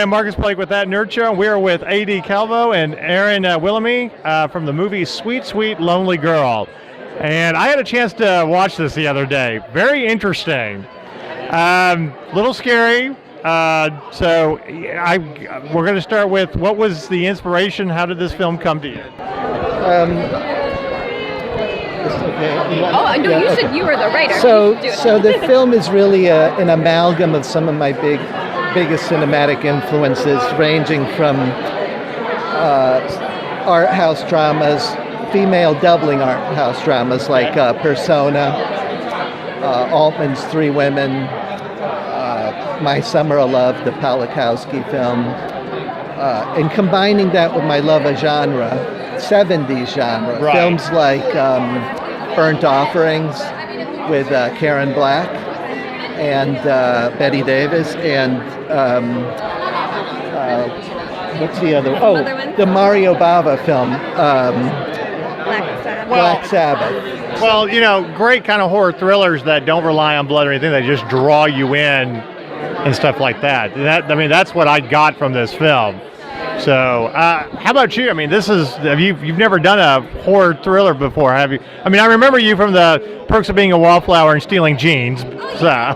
I am Marcus Blake with That Nerd Show. We are with A.D. Calvo and Erin Wilhelmi from the movie Sweet, Sweet Lonely Girl. And I had a chance to watch this the other day. Very interesting. Little scary. So we're going to start with, what was the inspiration? How did this film come to you? You were the writer. So the film is really an amalgam of some of my biggest cinematic influences, ranging from art house dramas, female doubling art house dramas like Persona, Altman's Three Women, My Summer of Love, the Polakowski film, and combining that with my love of genre, 70s genre, right. Films like Burnt Offerings with Karen Black and Betty Davis, and what's the other? The Mario Bava film, Black Sabbath. Well, great kind of horror thrillers that don't rely on blood or anything. They just draw you in and stuff like that. That's what I got from this film. So, how about you? You've never done a horror thriller before, have you? I remember you from the Perks of Being a Wallflower and Stealing Jeans. So.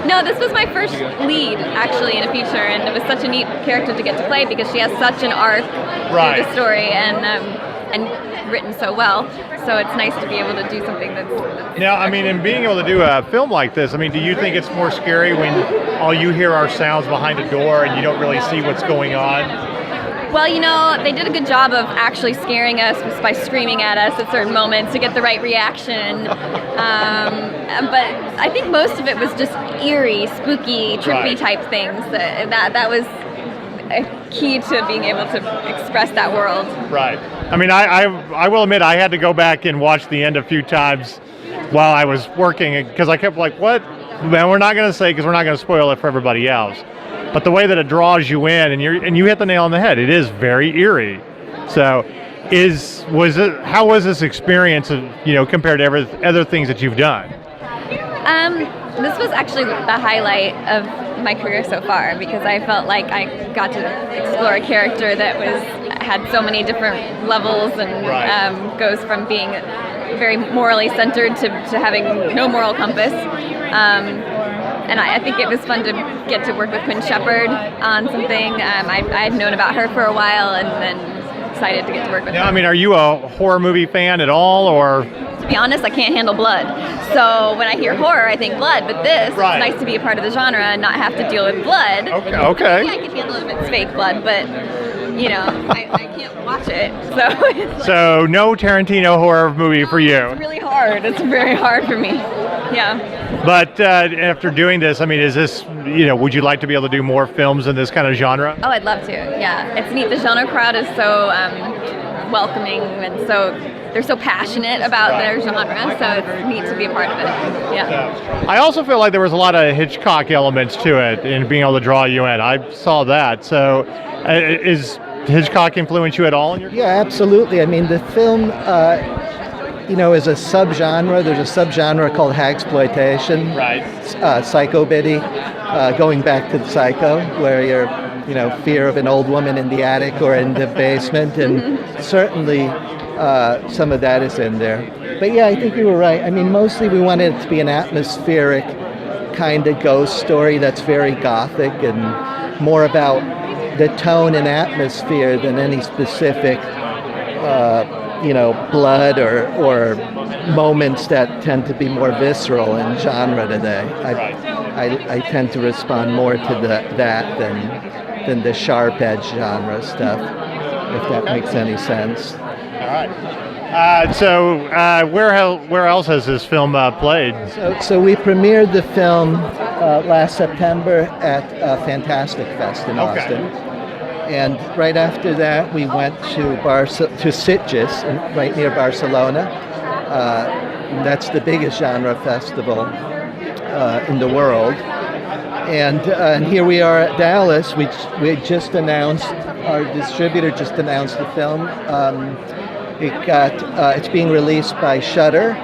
No, this was my first lead, actually, in a feature, and it was such a neat character to get to play because she has such an arc through the story and written so well. So it's nice to be able to do something that's... Now, in being able to do a film like this, do you think it's more scary when all you hear are sounds behind a door and you don't really see what's going on? Well, they did a good job of actually scaring us by screaming at us at certain moments to get the right reaction. But I think most of it was just eerie, spooky, trippy type things. That was a key to being able to express that world. Right. I will admit I had to go back and watch the end a few times while I was working because I kept like, what? Man, we're not going to say because we're not going to spoil it for everybody else. But the way that it draws you in, and you hit the nail on the head, it is very eerie. So, how was this experience, compared to other things that you've done? This was actually the highlight of my career so far because I felt like I got to explore a character that had so many different levels and goes from being very morally centered to having no moral compass. And I think it was fun to get to work with Quinn Shepard on something. I had known about her for a while and then excited to get to work with her. Are you a horror movie fan at all, or? To be honest, I can't handle blood. So when I hear horror, I think blood. But this, it's nice to be a part of the genre and not have to deal with blood. Okay. Yeah, I can handle it if it's fake blood, but I can't watch it. So no Tarantino horror movie for you. It's really hard. It's very hard for me. Yeah. But after doing this, is this, would you like to be able to do more films in this kind of genre? Oh, I'd love to. Yeah, it's neat. The genre crowd is so welcoming and they're so passionate about their genre, so it's neat to be a part of it. Yeah. I also feel like there was a lot of Hitchcock elements to it in being able to draw you in. I saw that. So is Hitchcock influence you at all in your career? Yeah, absolutely. The film, is a subgenre. There's a subgenre called hagsploitation. Right. Psycho biddy, going back to the Psycho, where you're, fear of an old woman in the attic or in the basement, and certainly some of that is in there. But yeah, I think you were right. Mostly we wanted it to be an atmospheric kind of ghost story that's very gothic and more about the tone and atmosphere than any specific blood or moments that tend to be more visceral in genre today. I tend to respond more to that than the sharp edge genre stuff, if that makes any sense. All right. So where else has this film played? So we premiered the film last September at Fantastic Fest in Austin. And right after that, we went to Sitges, right near Barcelona. That's the biggest genre festival in the world. And here we are at Dallas. We just announced, our distributor just announced the film. It's being released by Shudder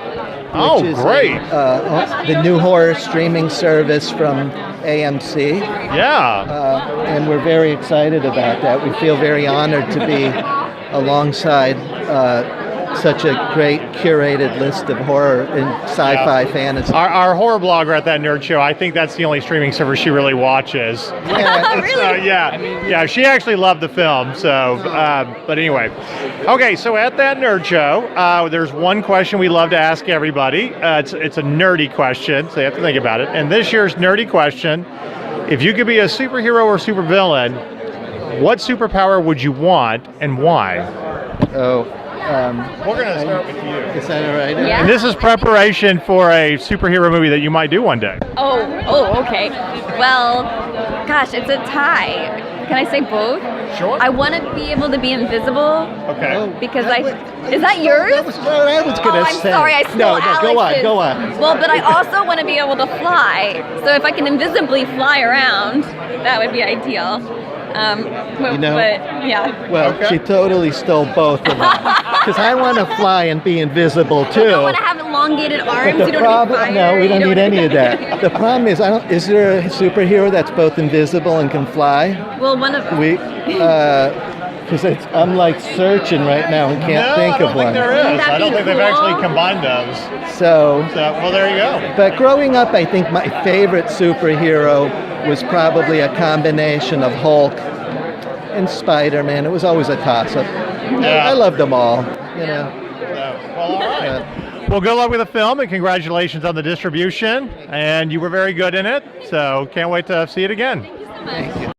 Oh, which is great. The new horror streaming service from AMC. Yeah. And we're very excited about that. We feel very honored to be alongside such a great curated list of horror and sci-fi fantasy. Our horror blogger at that nerd show, I think that's the only streaming service she really watches. Yeah, Really? Yeah, she actually loved the film. So, but anyway, okay. So at that nerd show, there's one question we love to ask everybody. It's a nerdy question, so you have to think about it. And this year's nerdy question: if you could be a superhero or supervillain, what superpower would you want and why? We're gonna start with you. Is that all right? Yeah. And this is preparation for a superhero movie that you might do one day. Oh, okay. Well, gosh, it's a tie. Can I say both? Sure. I want to be able to be invisible Okay. because is that yours? That was what I was going to I'm say. sorry, I stole Alex's. Go on. Well, but I also want to be able to fly. So if I can invisibly fly around, that would be ideal. But yeah. Well, Okay. she totally stole both of them. Because I want to fly and be invisible too. You don't want to have elongated arms. But the You don't problem, need fire. no, we don't you need any of that. The problem is, is there a superhero that's both invisible and can fly? Well, one of Because I'm like searching right now and can't think of one. I don't think there is. Wouldn't that I don't be think they've cool? actually combined those. So, Well, there you go. but growing up, I think my favorite superhero was probably a combination of Hulk and Spider-Man. It was always a toss-up. Yeah. I loved them all. You know. Well, all right. Well, good luck with the film and congratulations on the distribution. And you were very good in it. So can't wait to see it again. Thank you.